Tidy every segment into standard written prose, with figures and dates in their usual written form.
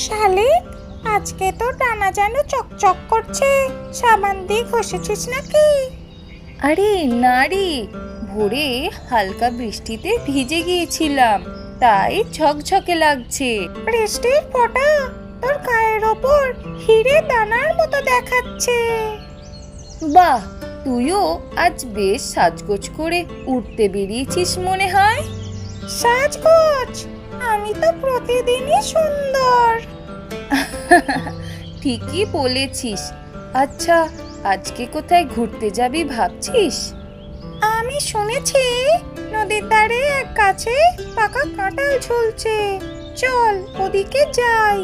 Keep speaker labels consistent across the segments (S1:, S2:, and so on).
S1: শালিক, আজকে তো ডানা যেন চকচক করছে। সাবান দিয়ে ঘষেছিস নাকি?
S2: আরে না রে, ভোরে হালকা বৃষ্টিতে ভিজে গিয়েছিলাম, তাই ঝকঝকে লাগছে।
S1: বৃষ্টির ফোঁটা তোর গায়ের ওপর হিরে দানার মতো দেখাচ্ছে।
S2: বাহ, তুইও আজ বেশ সাজগোজ করে উঠতে বেরিয়েছিস মনে হয়।
S1: সাজগোজ? আমি তো প্রতিদিনই সুন্দর।
S2: ঠিকই বলেছিস। আচ্ছা, আজকে কোথায় ঘুরতে যাবি ভাবছিস?
S1: আমি শুনেছি নদীর ধারে এক গাছে পাকা কাঁঠাল ঝুলছে। চল ওদিকে যাই।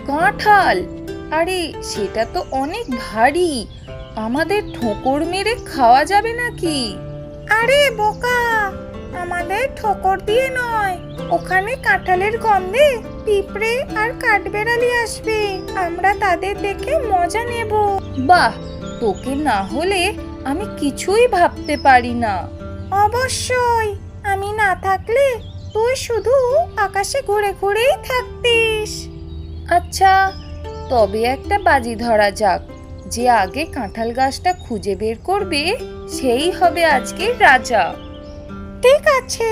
S2: কাঁঠাল? আরে সেটা তো অনেক ভারী, আমাদের ঠোকর মেরে খাওয়া যাবে নাকি?
S1: আরে বোকা, আমাদের ঠোকর দিয়ে নয়, ওখানে কাঁঠালের গন্ধে পিঁপড়ে আর কাঠবেড়ালি আসবে। আমরা তাদের দেখে মজা নেব।
S2: বাহ, তোকে না হলে আমি কিছুই ভাবতে পারি না।
S1: অবশ্যই, আমি না থাকলে তুই শুধু আকাশে ঘুরে ঘুরেই থাকতিস।
S2: আচ্ছা, তবে একটা বাজি ধরা যাক, যে আগে কাঁঠাল গাছটা খুঁজে বের করবে সেই হবে আজকের রাজা।
S1: ঠিক আছে,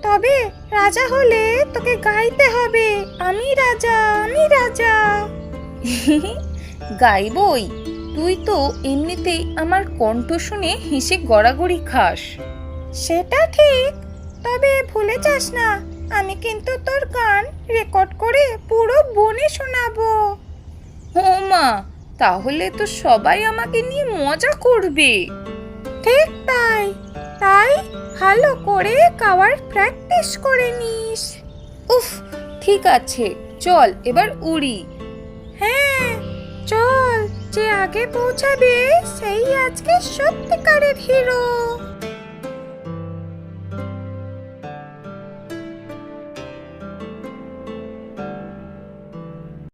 S1: তবে রাজা হলে তোকে গাইতে হবে, আমি রাজা, আমি রাজা।
S2: গাইবই, তুই তো এমনিতেই আমার কণ্ঠ শুনে হেসে গড়াগড়ি খাস।
S1: সেটা ঠিক, তবে ভুলে যাস না, আমি কিন্তু তোর গান রেকর্ড করে পুরো বনে শোনাবো।
S2: ও মা, তাহলে তো সবাই আমাকে নিয়ে মজা করবে।
S1: ঠিক তাই, তাই ভালো করে গাওয়ার প্র্যাকটিস করে নিস।
S2: উফ, ঠিক আছে, চল এবার উড়ি।
S1: হ্যাঁ চল, যে আগে পৌঁছাবে সেই আজকে সত্যিকারের হিরো।